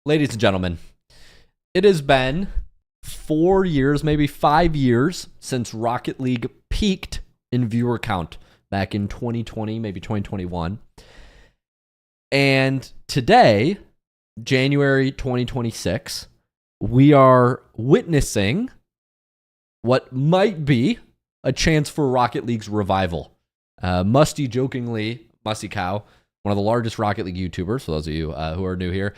Ladies and gentlemen, it has been 4 years, maybe 5 years, since Rocket League peaked in viewer count back in 2020, maybe 2021. And today, January 2026, we are witnessing what might be a chance for Rocket League's revival. MUSTY jokingly, MUSTY Cow, one of the largest Rocket League YouTubers, for those of you who are new here,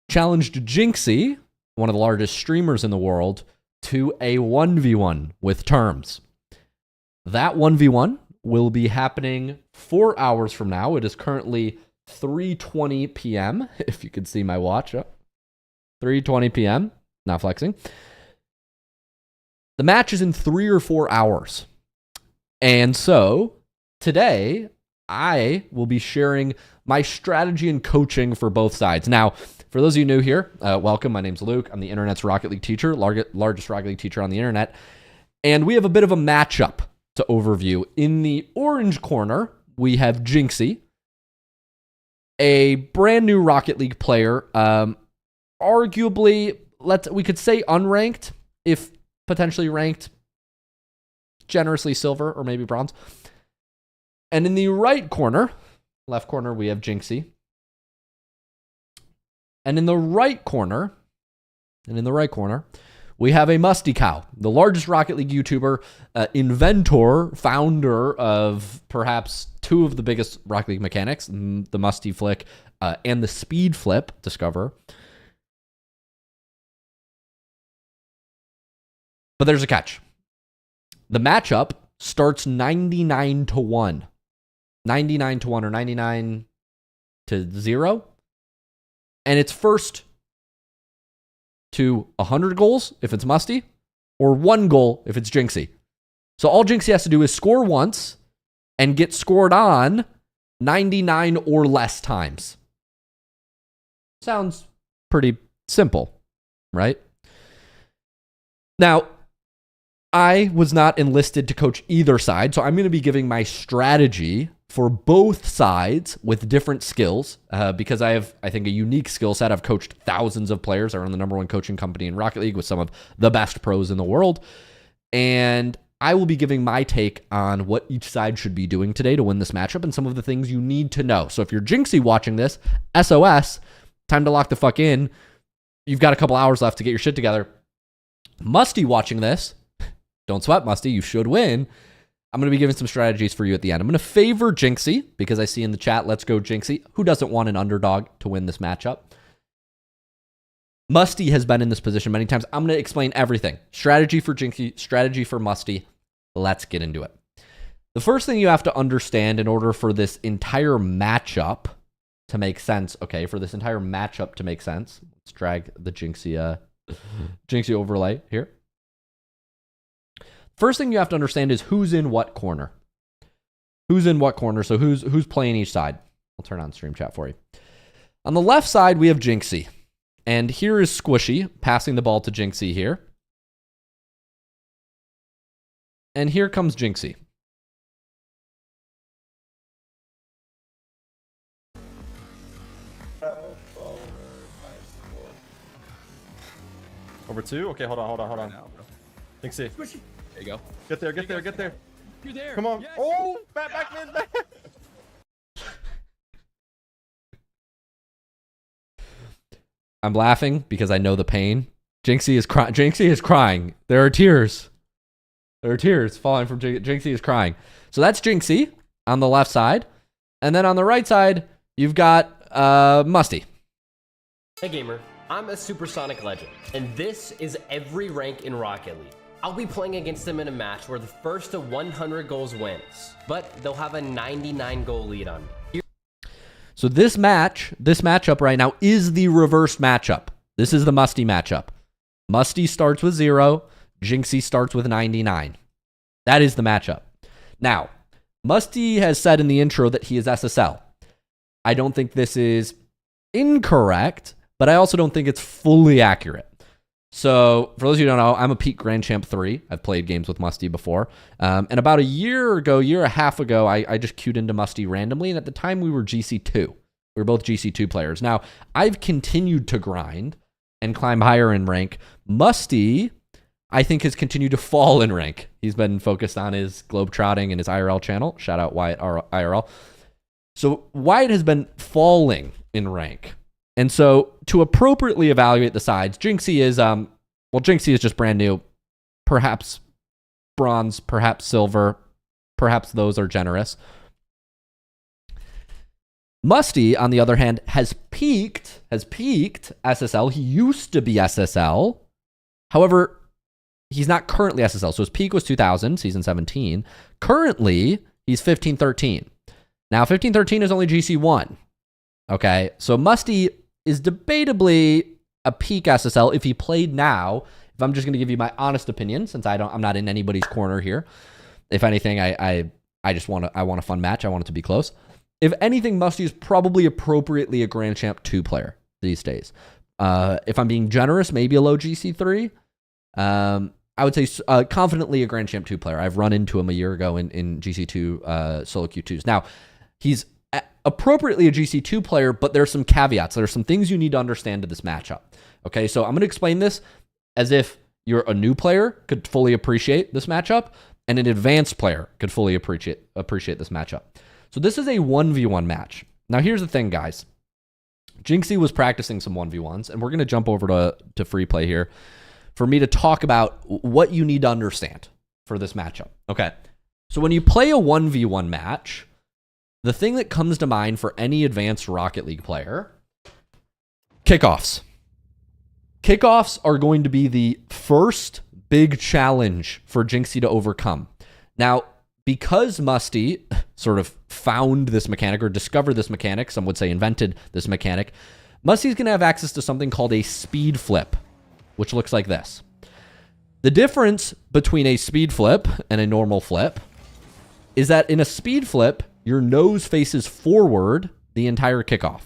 challenged JYNXZI, one of the largest streamers in the world, to a 1v1 with terms. That 1v1 will be happening 4 hours from now. It is currently 3:20 p.m., if you can see my watch. 3:20 p.m., not flexing. The match is in 3 or 4 hours. And so, today, I will be sharing my strategy and coaching for both sides. Now, for those of you new here, welcome. My name's Luke. I'm the internet's Rocket League teacher, largest Rocket League teacher on the internet. And we have a bit of a matchup to overview. In the orange corner, we have JYNXZI, a brand new Rocket League player, arguably, we could say unranked, if potentially ranked generously silver or maybe bronze. And in the right corner, left corner, we have JYNXZI. And in the right corner, we have a MUSTY Cow, the largest Rocket League YouTuber, inventor, founder of perhaps two of the biggest Rocket League mechanics, the MUSTY Flick and the Speed Flip discoverer. But there's a catch. The matchup starts 99-1. 99-1 or 99-0. And it's first to 100 goals if it's MUSTY, or 1 goal if it's JYNXZI. So all JYNXZI has to do is score once and get scored on 99 or less times. Sounds pretty simple, right? Now, I was not enlisted to coach either side, so I'm going to be giving my strategy for both sides with different skills, because I have, I think, a unique skill set. I've coached thousands of players. I run the #1 coaching company in Rocket League with some of the best pros in the world. And I will be giving my take on what each side should be doing today to win this matchup and some of the things you need to know. So if you're JYNXZI watching this, SOS, time to lock the fuck in. You've got a couple hours left to get your shit together. MUSTY watching this, don't sweat, MUSTY, you should win. I'm going to be giving some strategies for you at the end. I'm going to favor JYNXZI because I see in the chat, let's go JYNXZI. Who doesn't want an underdog to win this matchup? MUSTY has been in this position many times. I'm going to explain everything. Strategy for JYNXZI, strategy for MUSTY. Let's get into it. The first thing you have to understand in order for this entire matchup to make sense, let's drag the JYNXZI overlay here. First thing you have to understand is who's in what corner. Who's in what corner, so who's playing each side. I'll turn on stream chat for you. On the left side, we have JYNXZI. And here is Squishy passing the ball to JYNXZI here. And here comes JYNXZI. Over 2? Okay, hold on. JYNXZI. Squishy. There you go. Get there. You're there. Come on. Yes. Oh, back. I'm laughing because I know the pain. JYNXZI is crying. There are tears. Falling from JYNXZI is crying. So that's JYNXZI on the left side. And then on the right side, you've got MUSTY. Hey gamer, I'm a supersonic legend, and this is every rank in Rocket League. I'll be playing against them in a match where the first to 100 goals wins, but they'll have a 99 goal lead on me. So this matchup right now is the reverse matchup. This is the MUSTY matchup. MUSTY starts with 0, JYNXZI starts with 99. That is the matchup. Now, MUSTY has said in the intro that he is SSL. I don't think this is incorrect, but I also don't think it's fully accurate. So, for those of you who don't know, I'm a Peak Grand Champ 3. I've played games with MUSTY before. And about a year and a half ago, I just queued into MUSTY randomly, and at the time we were GC2. We're both GC2 players. Now, I've continued to grind and climb higher in rank. Musty, I think, has continued to fall in rank. He's been focused on his globetrotting and his IRL channel. Shout out Wyatt IRL. So Wyatt has been falling in rank. And so to appropriately evaluate the sides, JYNXZI is, JYNXZI is just brand new. Perhaps bronze, perhaps silver. Perhaps those are generous. Musty, on the other hand, has peaked SSL. He used to be SSL. However, he's not currently SSL. So his peak was 2000, season 17. Currently, he's 1513. Now, 1513 is only GC1. Okay, so Musty is debatably a peak SSL if he played now. If I'm just going to give you my honest opinion, since I'm not in anybody's corner here. If anything, I just want a fun match. I want it to be close. If anything, Musty is probably appropriately a Grand Champ 2 player these days. If I'm being generous, maybe a low GC3. I would say confidently a Grand Champ 2 player. I've run into him a year ago in GC2 solo Q2s. Now, he's appropriately a GC2 player, but there's some caveats. There are some things you need to understand to this matchup. Okay, so I'm going to explain this as if you're a new player could fully appreciate this matchup, and an advanced player could fully appreciate this matchup. So this is a 1v1 match. Now here's the thing, guys. JYNXZI was practicing some 1v1s, and we're going to jump over to free play here for me to talk about what you need to understand for this matchup. Okay, so when you play a 1v1 match, the thing that comes to mind for any advanced Rocket League player, kickoffs. Kickoffs are going to be the first big challenge for JYNXZI to overcome. Now, because Musty sort of found this mechanic or discovered this mechanic, some would say invented this mechanic, Musty's going to have access to something called a speed flip, which looks like this. The difference between a speed flip and a normal flip is that in a speed flip, your nose faces forward the entire kickoff.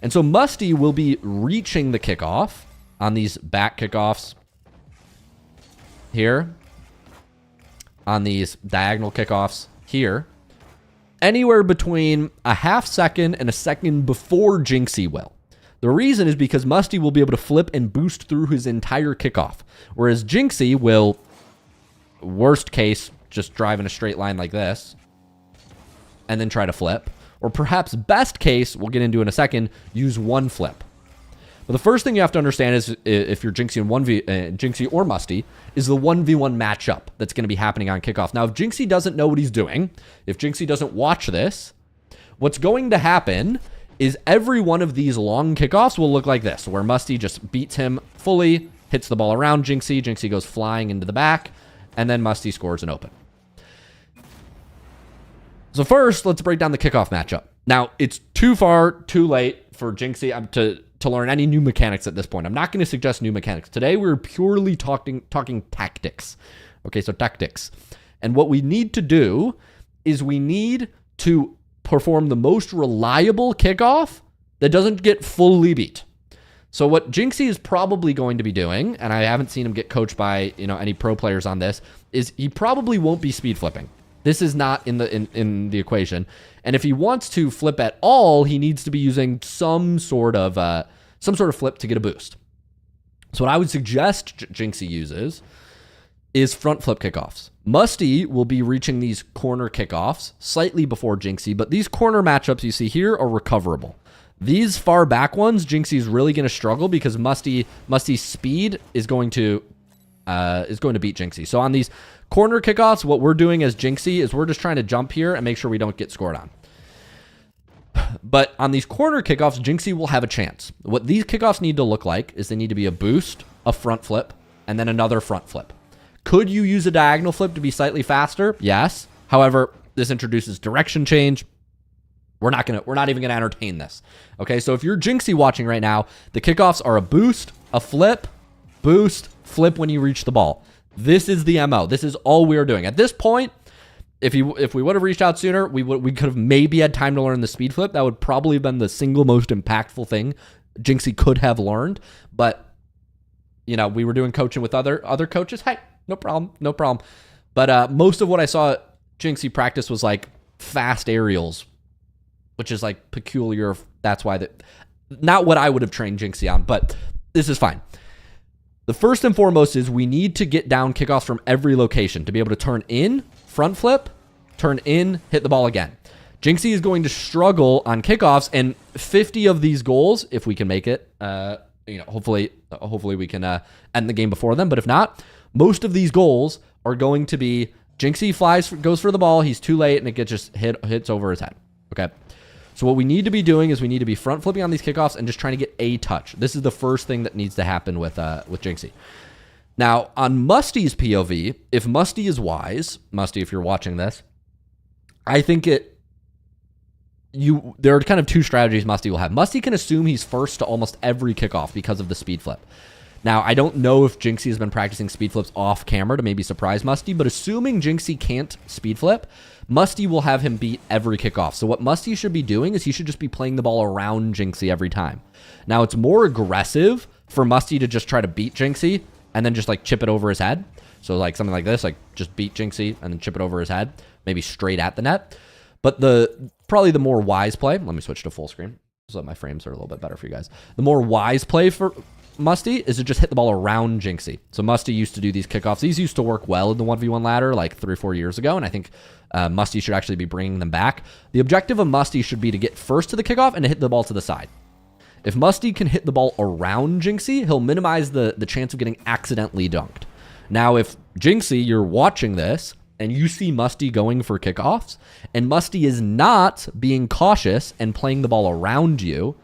And so Musty will be reaching the kickoff on these back kickoffs here, on these diagonal kickoffs here, anywhere between a half second and a second before JYNXZI will. The reason is because Musty will be able to flip and boost through his entire kickoff, whereas JYNXZI will, worst case, just drive in a straight line like this and then try to flip, or perhaps best case, we'll get into in a second, use one flip. But the first thing you have to understand is if you're JYNXZI or Musty, is the 1v1 matchup that's going to be happening on kickoff. Now, if JYNXZI doesn't know what he's doing, if JYNXZI doesn't watch this, what's going to happen is every one of these long kickoffs will look like this, where Musty just beats him fully, hits the ball around JYNXZI, JYNXZI goes flying into the back, and then Musty scores an open. So first, let's break down the kickoff matchup. Now, it's too late for JYNXZI to learn any new mechanics at this point. I'm not going to suggest new mechanics. Today, we're purely talking tactics. Okay, so tactics. And what we need to do is we need to perform the most reliable kickoff that doesn't get fully beat. So what JYNXZI is probably going to be doing, and I haven't seen him get coached by any pro players on this, is he probably won't be speed flipping. This is not in the equation. And if he wants to flip at all, he needs to be using some sort of flip to get a boost. So what I would suggest JYNXZI uses is front flip kickoffs. Musty will be reaching these corner kickoffs slightly before JYNXZI, but these corner matchups you see here are recoverable. These far back ones, JYNXZI is really going to struggle because Musty's speed is going to beat JYNXZI. So on these corner kickoffs, what we're doing as JYNXZI is we're just trying to jump here and make sure we don't get scored on. But on these corner kickoffs, JYNXZI will have a chance. What these kickoffs need to look like is they need to be a boost, a front flip, and then another front flip. Could you use a diagonal flip to be slightly faster? Yes. However, this introduces direction change. We're not even gonna entertain this. Okay, so if you're JYNXZI watching right now, the kickoffs are a boost, a flip, boost, flip when you reach the ball. This is the MO. This is all we're doing. At this point, if we would have reached out sooner, we could have maybe had time to learn the speed flip. That would probably have been the single most impactful thing JYNXZI could have learned. But we were doing coaching with other coaches. Hey, no problem. But most of what I saw JYNXZI practice was like fast aerials, which is like peculiar. That's why not what I would have trained JYNXZI on, but this is fine. The first and foremost is we need to get down kickoffs from every location to be able to turn in, front flip, turn in, hit the ball again. JYNXZI is going to struggle on kickoffs, and 50 of these goals, if we can make it, hopefully we can end the game before them. But if not, most of these goals are going to be JYNXZI goes for the ball, he's too late, and it hits over his head. Okay. So what we need to be doing is we need to be front flipping on these kickoffs and just trying to get a touch. This is the first thing that needs to happen with JYNXZI. Now, on MUSTY's POV, if MUSTY is wise, MUSTY, if you're watching this, I think there are kind of two strategies MUSTY will have. MUSTY can assume he's first to almost every kickoff because of the speed flip. Now, I don't know if JYNXZI has been practicing speed flips off camera to maybe surprise MUSTY, but assuming JYNXZI can't speed flip, MUSTY will have him beat every kickoff. So what MUSTY should be doing is he should just be playing the ball around JYNXZI every time. Now, it's more aggressive for MUSTY to just try to beat JYNXZI and then just like chip it over his head. So like something like this, like just beat JYNXZI and then chip it over his head, maybe straight at the net. But probably the more wise play, let me switch to full screen so that my frames are a little bit better for you guys. The more wise play for MUSTY is to just hit the ball around JYNXZI. So MUSTY used to do these kickoffs. These used to work well in the 1v1 ladder like 3 or 4 years ago, and I think MUSTY should actually be bringing them back. The objective of MUSTY should be to get first to the kickoff and to hit the ball to the side. If MUSTY can hit the ball around JYNXZI, he'll minimize the chance of getting accidentally dunked. Now, if JYNXZI, you're watching this, and you see MUSTY going for kickoffs, and MUSTY is not being cautious and playing the ball around you,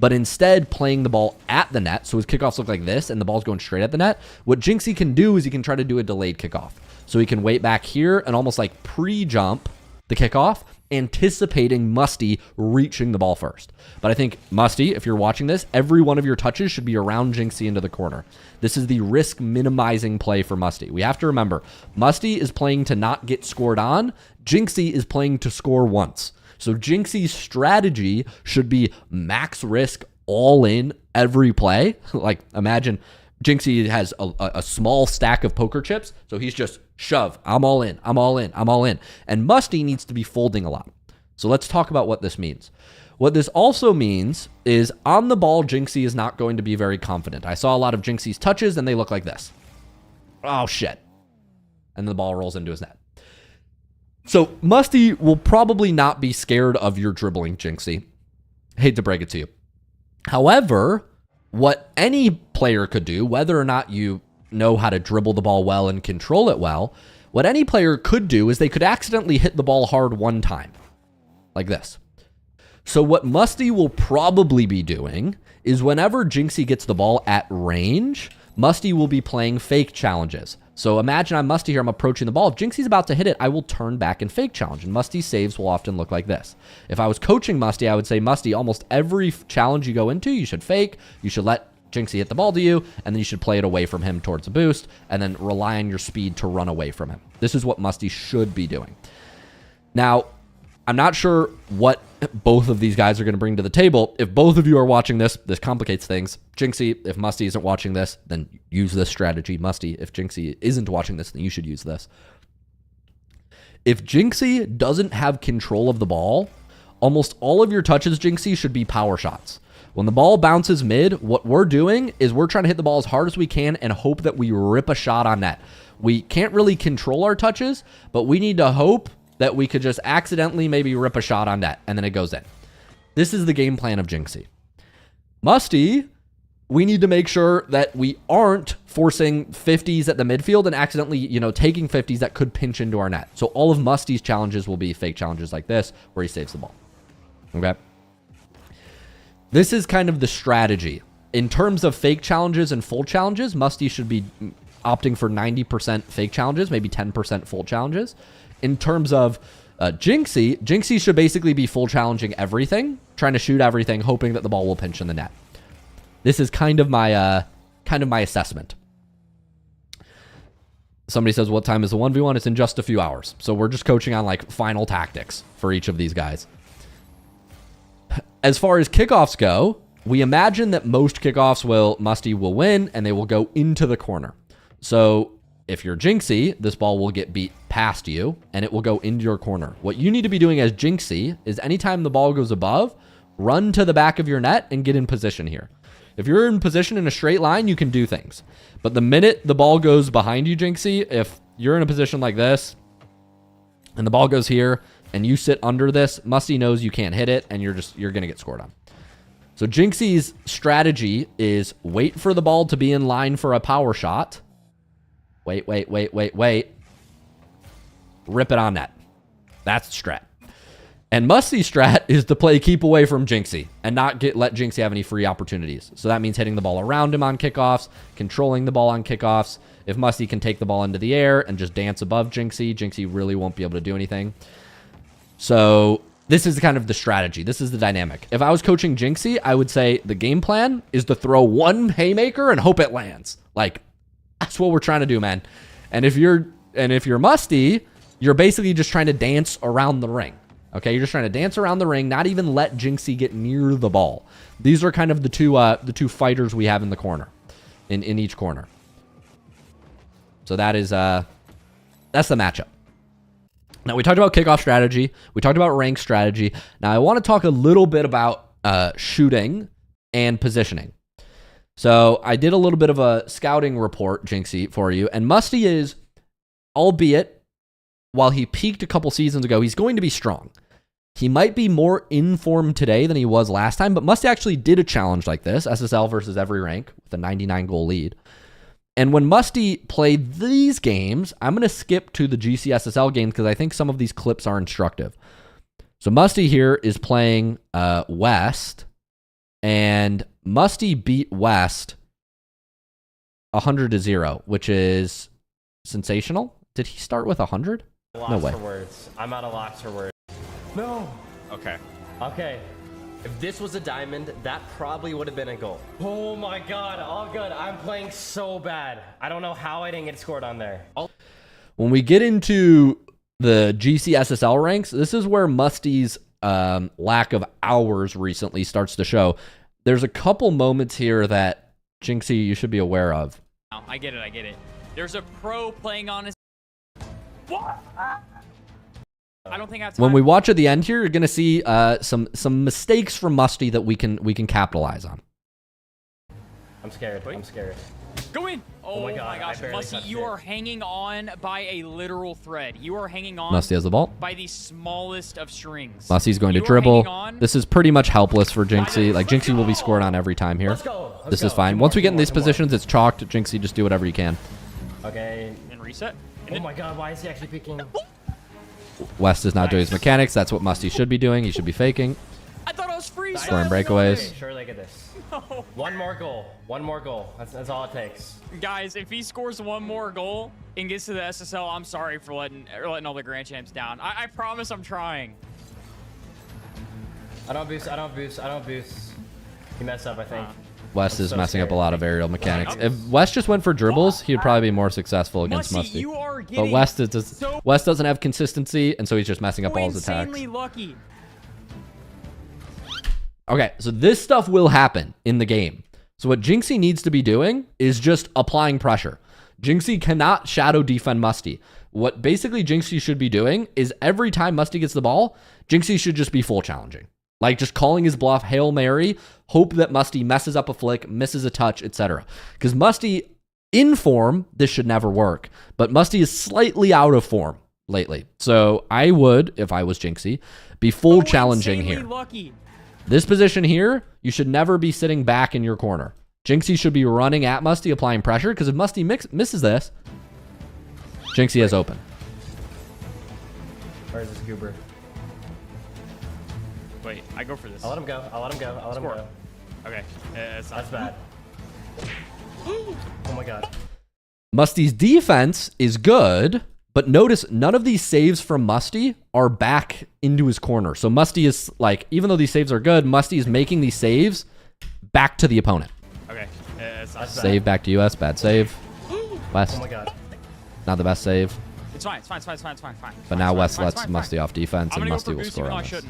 but instead playing the ball at the net, so his kickoffs look like this, and the ball's going straight at the net, what JYNXZI can do is he can try to do a delayed kickoff. So he can wait back here and almost like pre-jump the kickoff, anticipating MUSTY reaching the ball first. But I think MUSTY, if you're watching this, every one of your touches should be around JYNXZI into the corner. This is the risk minimizing play for MUSTY. We have to remember, MUSTY is playing to not get scored on. JYNXZI is playing to score once. So JYNXZI's strategy should be max risk all in every play. Like imagine JYNXZI has a small stack of poker chips, so he's just shove, I'm all in, I'm all in, I'm all in. And MUSTY needs to be folding a lot. So let's talk about what this means. What this also means is on the ball, JYNXZI is not going to be very confident. I saw a lot of JYNXZI's touches and they look like this. Oh shit. And the ball rolls into his net. So MUSTY will probably not be scared of your dribbling, JYNXZI. Hate to break it to you. However, what any player could do, whether or not you know how to dribble the ball well and control it well, what any player could do is they could accidentally hit the ball hard one time, like this. So what MUSTY will probably be doing is whenever JYNXZI gets the ball at range, MUSTY will be playing fake challenges. So imagine I'm MUSTY here, I'm approaching the ball. If JYNXZI's about to hit it, I will turn back and fake challenge. And MUSTY saves will often look like this. If I was coaching MUSTY, I would say, MUSTY, almost every challenge you go into, you should fake, you should let JYNXZI hit the ball to you, and then you should play it away from him towards a boost, and then rely on your speed to run away from him. This is what MUSTY should be doing. Now, I'm not sure what both of these guys are going to bring to the table. If both of you are watching this, this complicates things. JYNXZI, if MUSTY isn't watching this, then use this strategy. MUSTY, if JYNXZI isn't watching this, then you should use this. If JYNXZI doesn't have control of the ball, almost all of your touches, JYNXZI, should be power shots. When the ball bounces mid, what we're doing is we're trying to hit the ball as hard as we can and hope that we rip a shot on net. We can't really control our touches, but we need to hope that we could just accidentally maybe rip a shot on net, and then it goes in. This is the game plan of JYNXZI. MUSTY, we need to make sure that we aren't forcing 50s at the midfield and accidentally, taking 50s that could pinch into our net. So all of MUSTY's challenges will be fake challenges like this, where he saves the ball. Okay? This is kind of the strategy. In terms of fake challenges and full challenges, MUSTY should be opting for 90% fake challenges, maybe 10% full challenges. In terms of JYNXZI should basically be full challenging everything, trying to shoot everything, hoping that the ball will pinch in the net. This is kind of my assessment. Somebody says, what time is the 1v1? It's in just a few hours. So we're just coaching on like final tactics for each of these guys. As far as kickoffs go, we imagine that most kickoffs MUSTY will win and they will go into the corner. So if you're JYNXZI, this ball will get beat past you, and it will go into your corner. What you need to be doing as JYNXZI is anytime the ball goes above, run to the back of your net and get in position here. If you're in position in a straight line, you can do things. But the minute the ball goes behind you, JYNXZI, if you're in a position like this, and the ball goes here, and you sit under this, MUSTY knows you can't hit it, and you're going to get scored on. So JYNXZI's strategy is wait for the ball to be in line for a power shot. Wait. Rip it on net. That's the strat. And MUSTY's strat is to play keep away from JYNXZI and not let JYNXZI have any free opportunities. So that means hitting the ball around him on kickoffs, controlling the ball on kickoffs. If MUSTY can take the ball into the air and just dance above JYNXZI, JYNXZI really won't be able to do anything. So this is kind of the strategy. This is the dynamic. If I was coaching JYNXZI, I would say the game plan is to throw one haymaker and hope it lands. Like, that's what we're trying to do, man. And if you're MUSTY, you're basically just trying to dance around the ring. Okay, you're just trying to dance around the ring, not even let JYNXZI get near the ball. These are kind of the two fighters we have in the corner, in each corner. So that is that's the matchup. Now, we talked about kickoff strategy. We talked about rank strategy. Now, I want to talk a little bit about shooting and positioning. So I did a little bit of a scouting report, JYNXZI, for you. And MUSTY is, albeit, while he peaked a couple seasons ago, he's going to be strong. He might be more in form today than he was last time, but MUSTY actually did a challenge like this, SSL versus every rank, with a 99-goal lead. And when MUSTY played these games, I'm going to skip to the GCSSL games because I think some of these clips are instructive. So MUSTY here is playing West, and MUSTY beat West 100-0, which is sensational. Did he start with 100? No way. For words. I'm out of locks for words. No. Okay. If this was a diamond, that probably would have been a goal. Oh my god, all good. I'm playing so bad. I don't know how I didn't get scored on there. When we get into the GCSSL ranks, this is where MUSTY's lack of hours recently starts to show. There's a couple moments here that, JYNXZI, you should be aware of. I get it. There's a pro playing on his... What? I don't think I have time. When we watch at the end here, you're going to see some mistakes from MUSTY that we can capitalize on. I'm scared. Go in. Oh my God, gosh, MUSTY, you are hanging on by a literal thread. You are hanging on. MUSTY has the ball. By the smallest of strings. MUSTY's going to dribble. This is pretty much helpless for JYNXZI. Like, JYNXZI will be scored on every time here. This is fine. Once we get in these positions, it's chalked. JYNXZI, just do whatever you can. Okay. And reset. Oh my god, why is he actually picking? West is not doing his mechanics. That's what MUSTY should be doing. He should be faking. I thought I was free. Scoring breakaways. Surely get this. No. One more goal. That's all it takes. Guys, if he scores one more goal and gets to the SSL, I'm sorry for letting all the Grand Champs down. I promise I'm trying. I don't boost. He messed up, I think. West is messing up a lot of aerial mechanics. If West just went for dribbles, he'd probably be more successful against MUSTY. But West doesn't have consistency, and so he's just messing up all his attacks. Lucky. Okay, so this stuff will happen in the game. So what JYNXZI needs to be doing is just applying pressure. JYNXZI cannot shadow defend MUSTY. What basically JYNXZI should be doing is every time MUSTY gets the ball, JYNXZI should just be full challenging. Like just calling his bluff, Hail Mary, hope that MUSTY messes up a flick, misses a touch, etc. Because MUSTY, in form, this should never work. But MUSTY is slightly out of form lately. So I would, if I was JYNXZI, be full challenging here. Lucky. This position here, you should never be sitting back in your corner. JYNXZI should be running at MUSTY, applying pressure, because if MUSTY misses this, JYNXZI is open. Where's this goober? Wait, I go for this. I'll let him go. Okay, that's bad. Oh my god. MUSTY's defense is good, but notice none of these saves from MUSTY are back into his corner. So MUSTY is like, even though these saves are good, MUSTY is making these saves back to the opponent. Okay, that's save back to US, bad save. West. Oh my god. Not the best save. It's fine. But now West lets MUSTY off defense, and MUSTY will score on this.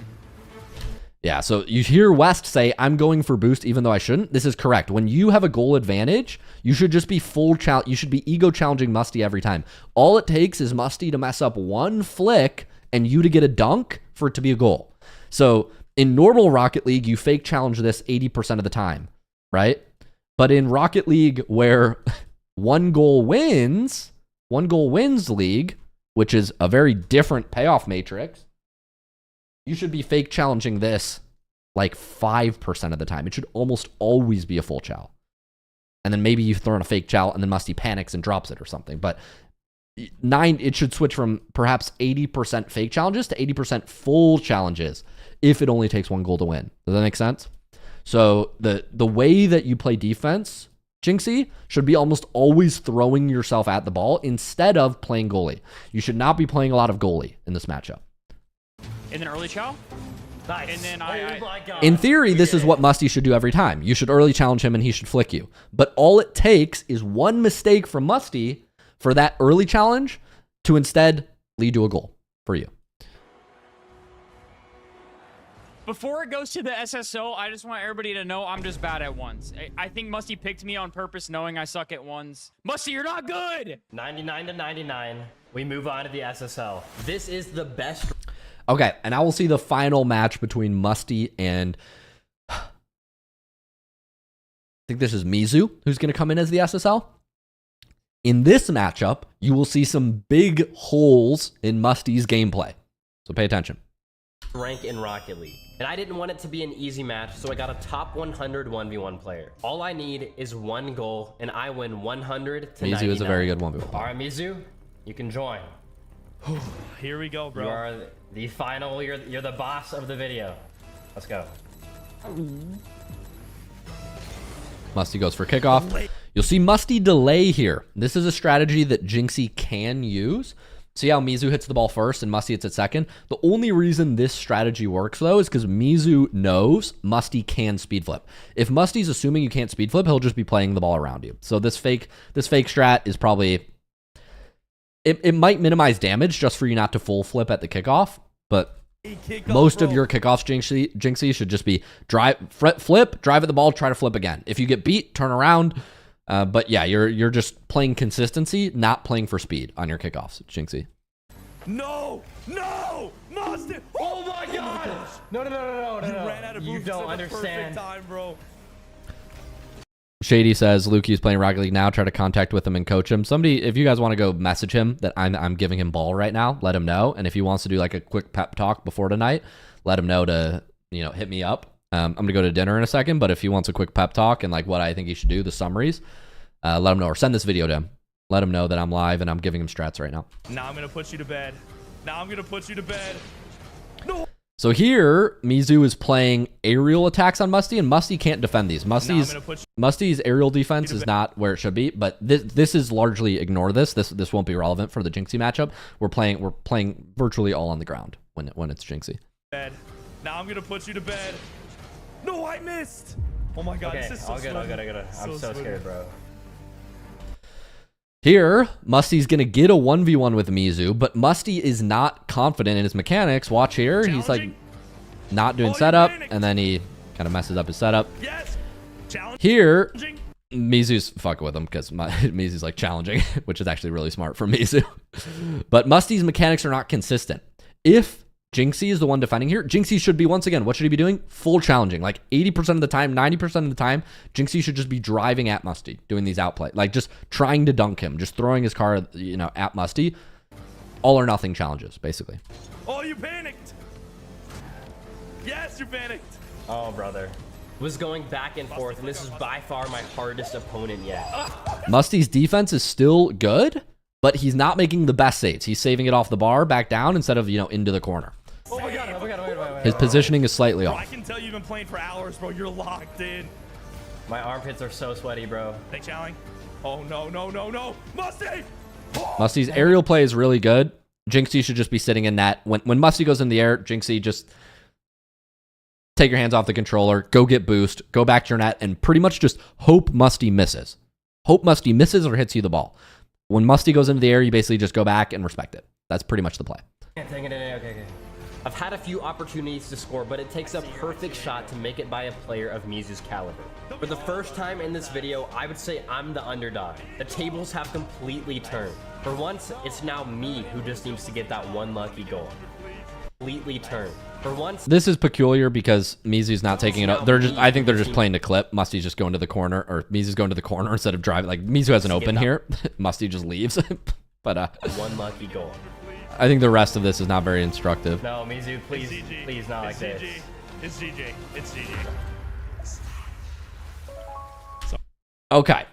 Yeah, so you hear West say, I'm going for boost even though I shouldn't. This is correct. When you have a goal advantage, you should just be you should be ego challenging Musty every time. All it takes is Musty to mess up one flick and you to get a dunk for it to be a goal. So in normal Rocket League, you fake challenge this 80% of the time, right? But in Rocket League, where one goal wins league, which is a very different payoff matrix, you should be fake challenging this like 5% of the time. It should almost always be a full chow. And then maybe you throw in a fake chow and then Musty panics and drops it or something. But it should switch from perhaps 80% fake challenges to 80% full challenges if it only takes one goal to win. Does that make sense? So the way that you play defense, JYNXZI, should be almost always throwing yourself at the ball instead of playing goalie. You should not be playing a lot of goalie in this matchup. And then early chow. Nice. And then my God. In theory, this is what Musty should do every time. You should early challenge him and he should flick you. But all it takes is one mistake from Musty for that early challenge to instead lead to a goal for you. Before it goes to the SSO, I just want everybody to know I'm just bad at ones. I think Musty picked me on purpose knowing I suck at ones. Musty, you're not good! 99 to 99. We move on to the SSL. This is the best. Okay, and now we'll see the final match between Musty and I think this is Mizu, who's going to come in as the SSL. In this matchup, you will see some big holes in Musty's gameplay. So pay attention. Rank in Rocket League. And I didn't want it to be an easy match, so I got a top 100 1v1 player. All I need is one goal, and I win 100 to 99. Mizu is a very good 1v1 player. All right, Mizu, you can join. Here we go, bro. You are the final, you're the boss of the video. Let's go. Musty goes for kickoff. You'll see Musty delay here. This is a strategy that JYNXZI can use. See how Mizu hits the ball first and Musty hits it second? The only reason this strategy works, though, is because Mizu knows Musty can speed flip. If Musty's assuming you can't speed flip, he'll just be playing the ball around you. So this fake strat is probably... It might minimize damage just for you not to full flip at the kickoff, but most of your kickoffs, JYNXZI, should just be flip, drive at the ball, try to flip again. If you get beat, turn around. But yeah, you're just playing consistency, not playing for speed on your kickoffs, JYNXZI. No! Musty! Oh my God! No. You ran out of You boosts don't at the understand. perfect time, bro. Shady says Luke is playing Rocket League now. Try to contact with him and coach him. Somebody, if you guys want to go message him that I'm giving him ball right now, let him know. And if he wants to do like a quick pep talk before tonight, let him know to hit me up. I'm gonna go to dinner in a second, but if he wants a quick pep talk and like what I think he should do, the summaries, let him know or send this video to him. Let him know that I'm live and I'm giving him strats right now. Now I'm gonna put you to bed. No. So here, Mizu is playing aerial attacks on Musty, and Musty can't defend these. Musty's aerial defense is not where it should be, but this is largely ignore this. This won't be relevant for the JYNXZI matchup. We're playing virtually all on the ground when it's JYNXZI. Now I'm gonna put you to bed. No, I missed. Oh my God, Okay, this is so all good. I'm so scared, bro. Here, Musty's going to get a 1v1 with Mizu, but Musty is not confident in his mechanics. Watch here. He's like not doing setup, and then he kind of messes up his setup. Yes. Challenge. Here, Mizu's fucking with him because Mizu's like challenging, which is actually really smart for Mizu. But Musty's mechanics are not consistent. If JYNXZI is the one defending here, JYNXZI should be, once again, what should he be doing? Full challenging. Like 80% of the time, 90% of the time, JYNXZI should just be driving at Musty, doing these outplay. Like just trying to dunk him, just throwing his car, at Musty. All or nothing challenges, basically. Oh, you panicked. Yes, you panicked. Oh, brother. Was going back and forth, and this is by far my hardest opponent yet. Musty's defense is still good, but he's not making the best saves. He's saving it off the bar, back down, instead of, into the corner. Oh my God. His positioning is slightly Bro, off. I can tell you've been playing for hours, bro. You're locked in. My armpits are so sweaty, bro. Hey, challenge. Oh, no. Musty! Musty's aerial play is really good. JYNXZI should just be sitting in net. When Musty goes in the air, JYNXZI just take your hands off the controller, go get boost, go back to your net, and pretty much just hope Musty misses. Hope Musty misses or hits you the ball. When Musty goes into the air, you basically just go back and respect it. That's pretty much the play. Okay. I've had a few opportunities to score, but it takes a perfect shot to make it by a player of MUSTY's caliber. For the first time in this video, I would say I'm the underdog. The tables have completely turned. For once, it's now me who just needs to get that one lucky goal. Completely turned. For once, This is peculiar because Mizu's not taking it up. I think they're just playing the clip. Musty's just going to the corner, or Mizu's going to the corner instead of driving. Like, Mizu has an open here. Musty just leaves. But one lucky goal. I think the rest of this is not very instructive. No, Mizu, please, please not like this. It's GG. It's GG. Okay.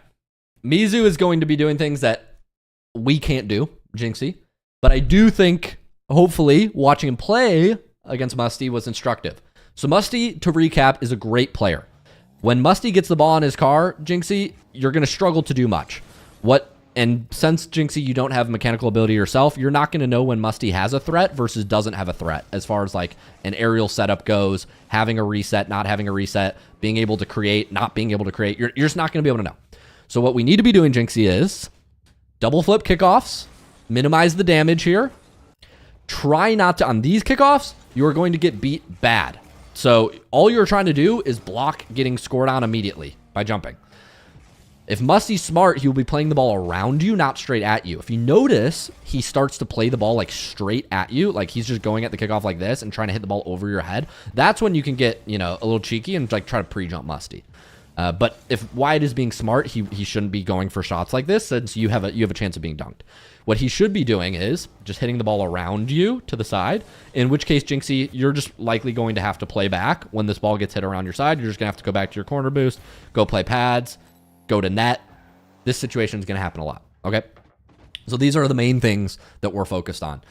Mizu is going to be doing things that we can't do, JYNXZI. But I do think, hopefully, watching him play against Musty was instructive. So Musty, to recap, is a great player. When Musty gets the ball in his car, JYNXZI, you're going to struggle to do much. And since, JYNXZI, you don't have mechanical ability yourself, you're not going to know when Musty has a threat versus doesn't have a threat as far as like an aerial setup goes, having a reset, not having a reset, being able to create, not being able to create. You're just not going to be able to know. So what we need to be doing, JYNXZI, is double flip kickoffs, minimize the damage here. Try not to, on these kickoffs, you are going to get beat bad. So all you're trying to do is block getting scored on immediately by jumping. If Musty's smart, he will be playing the ball around you, not straight at you. If you notice, he starts to play the ball like straight at you, like he's just going at the kickoff like this and trying to hit the ball over your head. That's when you can get, you know, a little cheeky and like try to pre-jump Musty. But if Wyatt is being smart, he shouldn't be going for shots like this since you have a chance of being dunked. What he should be doing is just hitting the ball around you to the side, in which case, JYNXZI, you're just likely going to have to play back. When this ball gets hit around your side, you're just going to have to go back to your corner boost, go play pads, go to net. This situation is going to happen a lot, okay? So these are the main things that we're focused on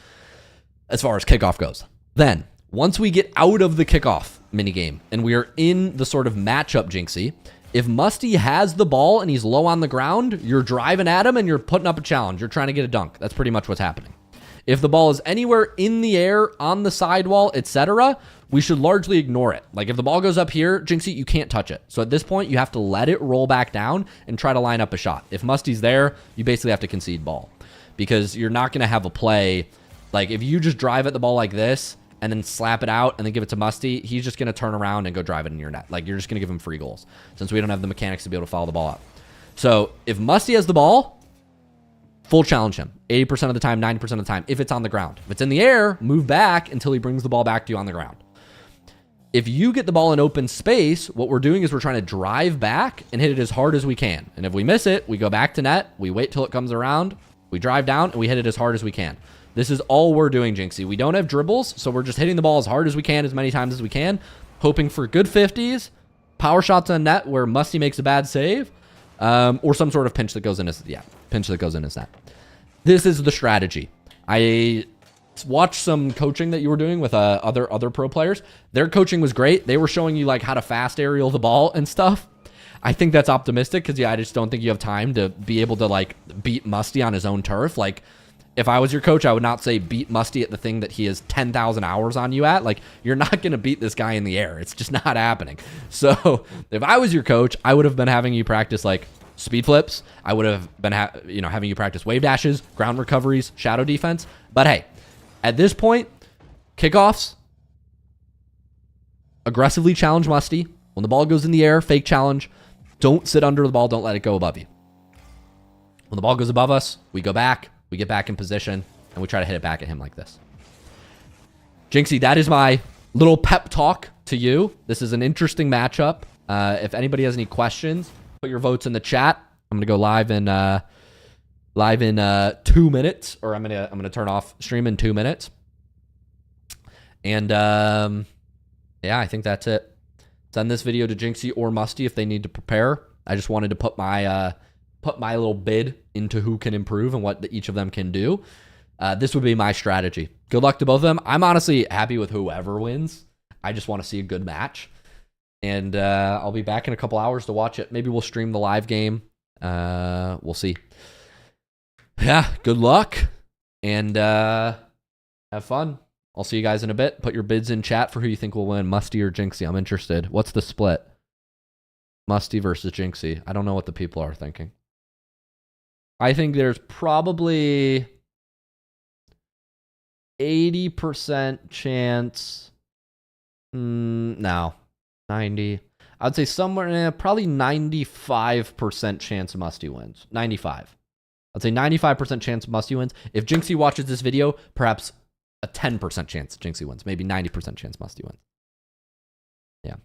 as far as kickoff goes. Then, once we get out of the kickoff minigame and we are in the sort of matchup, JYNXZI, if Musty has the ball and he's low on the ground, you're driving at him and you're putting up a challenge. You're trying to get a dunk. That's pretty much what's happening. If the ball is anywhere in the air, on the sidewall, etc., we should largely ignore it. Like if the ball goes up here, JYNXZI, you can't touch it. So at this point, you have to let it roll back down and try to line up a shot. If Musty's there, you basically have to concede ball because you're not going to have a play. Like if you just drive at the ball like this and then slap it out and then give it to Musty, he's just going to turn around and go drive it in your net. Like you're just going to give him free goals since we don't have the mechanics to be able to follow the ball up. So if Musty has the ball, full challenge him 80% of the time, 90% of the time, if it's on the ground. If it's in the air, move back until he brings the ball back to you on the ground. If you get the ball in open space, what we're doing is we're trying to drive back and hit it as hard as we can. And if we miss it, we go back to net, we wait till it comes around, we drive down, and we hit it as hard as we can. This is all we're doing, JYNXZI. We don't have dribbles, so we're just hitting the ball as hard as we can, as many times as we can, hoping for good 50s, power shots on net where Musty makes a bad save, or some sort of pinch that goes in his net. This is the strategy. I watched some coaching that you were doing with other pro players. Their coaching was great. They were showing you like how to fast aerial the ball and stuff. I think that's optimistic because I just don't think you have time to be able to like beat Musty on his own turf. Like if I was your coach, I would not say beat Musty at the thing that he has 10,000 hours on you at. Like you're not going to beat this guy in the air. It's just not happening. So if I was your coach, I would have been having you practice like speed flips. I would have been having you practice wave dashes, ground recoveries, shadow defense. But hey, at this point, kickoffs, aggressively challenge Musty. When the ball goes in the air, fake challenge. Don't sit under the ball. Don't let it go above you. When the ball goes above us, we go back, we get back in position, and we try to hit it back at him like this. JYNXZI, that is my little pep talk to you. This is an interesting matchup. If anybody has any questions, put your votes in the chat. I'm gonna go live in 2 minutes, or I'm gonna turn off stream in 2 minutes. And yeah, I think that's it. Send this video to JYNXZI or Musty if they need to prepare. I just wanted to put my little bid into who can improve and what each of them can do. This would be my strategy. Good luck to both of them. I'm honestly happy with whoever wins. I just want to see a good match. And I'll be back in a couple hours to watch it. Maybe we'll stream the live game. We'll see. Yeah, good luck. And have fun. I'll see you guys in a bit. Put your bids in chat for who you think will win, Musty or JYNXZI. I'm interested. What's the split? Musty versus JYNXZI. I don't know what the people are thinking. I think there's probably 80% chance. No. 90. I'd say somewhere, probably 95% chance Musty wins. 95. I'd say 95% chance Musty wins. If JYNXZI watches this video, perhaps a 10% chance JYNXZI wins. Maybe 90% chance Musty wins. Yeah.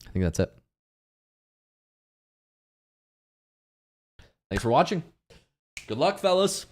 I think that's it. Thanks for watching. Good luck, fellas.